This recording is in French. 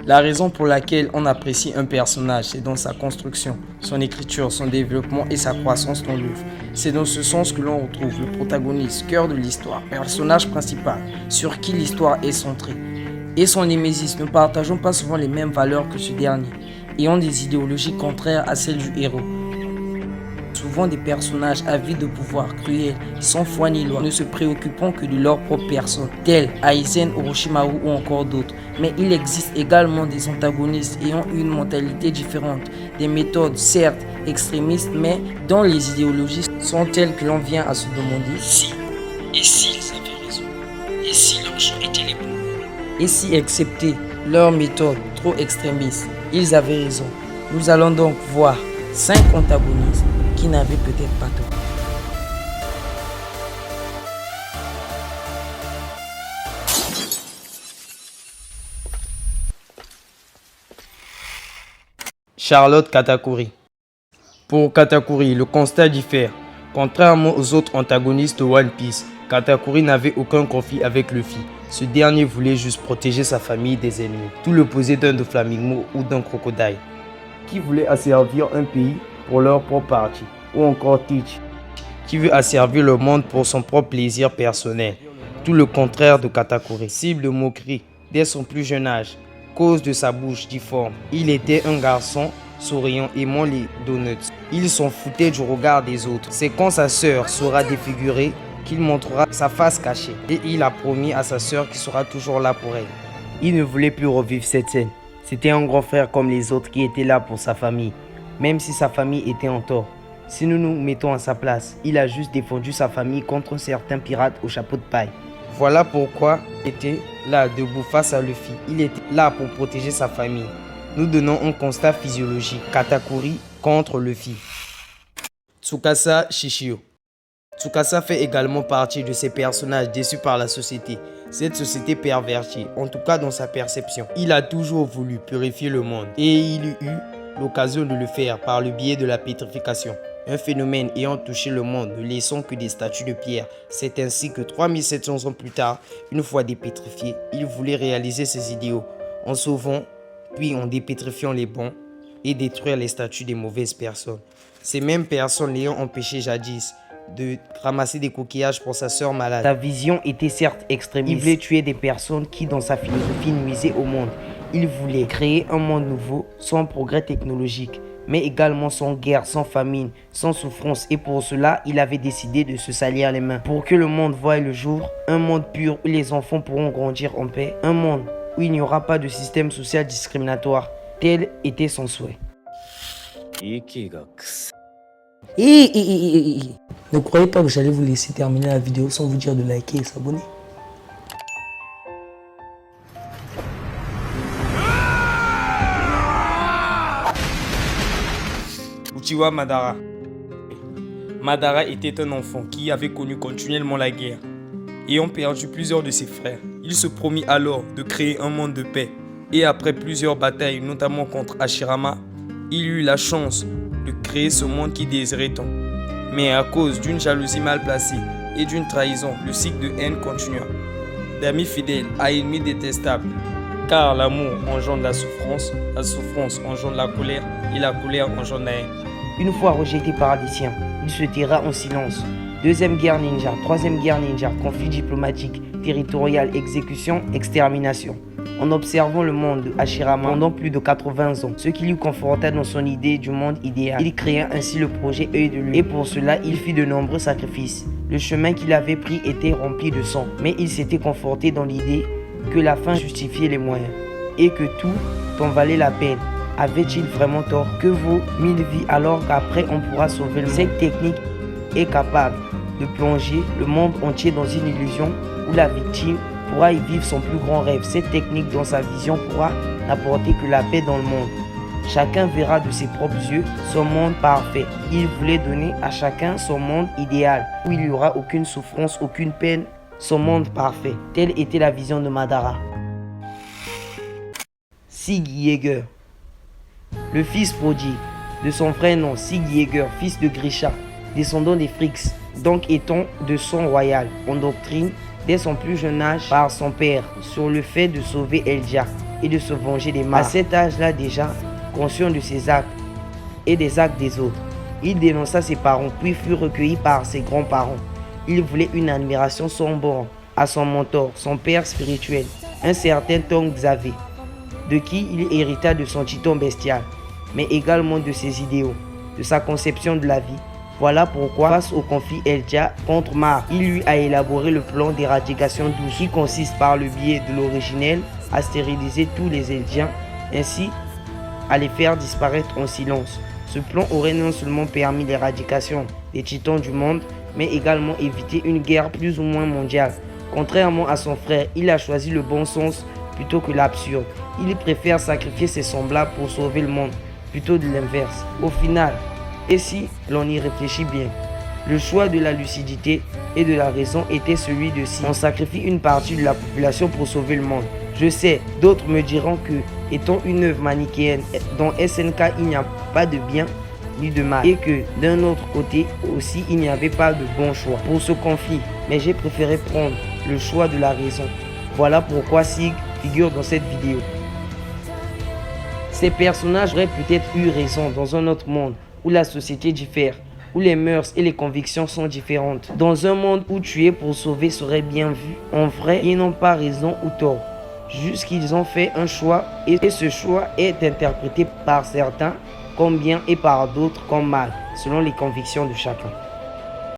La raison pour laquelle on apprécie un personnage, c'est dans sa construction, son écriture, son développement et sa croissance dans l'œuvre. C'est dans ce sens que l'on retrouve le protagoniste, cœur de l'histoire, personnage principal, sur qui l'histoire est centrée. Et son némésis, ne partageons pas souvent les mêmes valeurs que ce dernier, et ont des idéologies contraires à celles du héros. Souvent des personnages avides de pouvoir, cruels, sans foi ni loi, ne se préoccupant que de leur propre personne, tels Aizen, Orochimaru ou encore d'autres. Mais il existe également des antagonistes ayant une mentalité différente, des méthodes certes extrémistes, mais dont les idéologies sont telles que l'on vient à se demander si, et s'ils avaient raison, et si leurs choix étaient les bons, et si accepter leurs méthodes trop extrémistes, ils avaient raison. Nous allons donc voir 5 antagonistes qui n'avait peut-être pas tort. Charlotte Katakuri. Pour Katakuri, le constat diffère. Contrairement aux autres antagonistes de One Piece, Katakuri n'avait aucun conflit avec Luffy. Ce dernier voulait juste protéger sa famille des ennemis, tout l'opposé d'un Doflamingo ou d'un crocodile, qui voulait asservir un pays pour leur propre parti, ou encore Teach, qui veut asservir le monde pour son propre plaisir personnel, tout le contraire de Katakuri. Cible de moquerie dès son plus jeune âge, cause de sa bouche difforme. Il était un garçon souriant, aimant les donuts. Il s'en foutait du regard des autres. C'est quand sa sœur sera défigurée qu'il montrera sa face cachée. Et il a promis à sa sœur qu'il sera toujours là pour elle. Il ne voulait plus revivre cette scène. C'était un grand frère comme les autres qui était là pour sa famille, même si sa famille était en tort. Si nous nous mettons à sa place, il a juste défendu sa famille contre certains pirates au chapeau de paille. Voilà pourquoi il était là debout face à Luffy. Il était là pour protéger sa famille. Nous donnons un constat physiologique. Katakuri contre Luffy. Tsukasa Shishio. Tsukasa fait également partie de ces personnages déçus par la société. Cette société pervertie, en tout cas dans sa perception. Il a toujours voulu purifier le monde et il eut l'occasion de le faire par le biais de la pétrification. Un phénomène ayant touché le monde, ne laissant que des statues de pierre. C'est ainsi que 3700 ans plus tard, une fois dépétrifié, il voulait réaliser ses idéaux en sauvant, puis en dépétrifiant les bons et détruire les statues des mauvaises personnes. Ces mêmes personnes l'ayant empêché jadis de ramasser des coquillages pour sa sœur malade. Sa vision était certes extrémiste. Il voulait tuer des personnes qui, dans sa philosophie, nuisaient au monde. Il voulait créer un monde nouveau, sans progrès technologique, mais également sans guerre, sans famine, sans souffrance. Et pour cela, il avait décidé de se salir les mains. Pour que le monde voie le jour, un monde pur où les enfants pourront grandir en paix, un monde où il n'y aura pas de système social discriminatoire. Tel était son souhait. Ne croyez pas que j'allais vous laisser terminer la vidéo sans vous dire de liker et s'abonner. Uchiwa Madara. Madara était un enfant qui avait connu continuellement la guerre. Ayant perdu plusieurs de ses frères, il se promit alors de créer un monde de paix. Et après plusieurs batailles, notamment contre Hashirama, il eut la chance de créer ce monde qu'il désirait tant. Mais à cause d'une jalousie mal placée et d'une trahison, le cycle de haine continua. D'amis fidèles à ennemis détestables, car l'amour engendre la souffrance engendre la colère et la colère engendre la haine. Une fois rejeté par les siens, il se tira en silence. Deuxième guerre ninja, troisième guerre ninja, conflit diplomatique, territorial, exécution, extermination. En observant le monde de Hashirama pendant plus de 80 ans, ce qui lui conforta dans son idée du monde idéal. Il créa ainsi le projet Œil de Lune et pour cela il fit de nombreux sacrifices. Le chemin qu'il avait pris était rempli de sang, mais il s'était conforté dans l'idée que la fin justifiait les moyens et que tout en valait la peine. Avait-il vraiment tort? Que vaut 1000 vies alors qu'après on pourra sauver le monde? Cette technique est capable de plonger le monde entier dans une illusion où la victime pourra y vivre son plus grand rêve. Cette technique dans sa vision pourra n'apporter que la paix dans le monde. Chacun verra de ses propres yeux son monde parfait. Il voulait donner à chacun son monde idéal, où il n'y aura aucune souffrance, aucune peine, son monde parfait. Telle était la vision de Madara. Sig Yeager, le fils prodigue de son vrai nom, Sig Yeager, fils de Grisha, descendant des Frix, donc étant de sang royal, en doctrine dès son plus jeune âge par son père sur le fait de sauver Eldia. et de se venger des malades. À cet âge-là déjà, conscient de ses actes et des actes des autres, il dénonça ses parents puis fut recueilli par ses grands-parents. Il voulait une admiration sans borne à son mentor, son père spirituel, un certain Tong Xavier, de qui il hérita de son titan bestial, mais également de ses idéaux, de sa conception de la vie. Voilà pourquoi, face au conflit Eldia contre Mar, il lui a élaboré le plan d'éradication douce qui consiste par le biais de l'originel à stériliser tous les Eldiens, ainsi à les faire disparaître en silence. Ce plan aurait non seulement permis l'éradication des titans du monde, mais également évité une guerre plus ou moins mondiale. Contrairement à son frère, il a choisi le bon sens plutôt que l'absurde. Il préfère sacrifier ses semblables pour sauver le monde, plutôt de l'inverse. Au final, et si l'on y réfléchit bien, le choix de la lucidité et de la raison était celui de si on sacrifie une partie de la population pour sauver le monde. Je sais, d'autres me diront que, étant une œuvre manichéenne dans SNK, il n'y a pas de bien ni de mal, et que d'un autre côté aussi il n'y avait pas de bon choix pour ce conflit, mais j'ai préféré prendre le choix de la raison. Voilà pourquoi Sig figure dans cette vidéo. Ces personnages auraient peut-être eu raison dans un autre monde où la société diffère, où les mœurs et les convictions sont différentes. Dans un monde où tuer pour sauver serait bien vu, en vrai, ils n'ont pas raison ou tort. Juste qu'ils ont fait un choix et ce choix est interprété par certains comme bien et par d'autres comme mal, selon les convictions de chacun.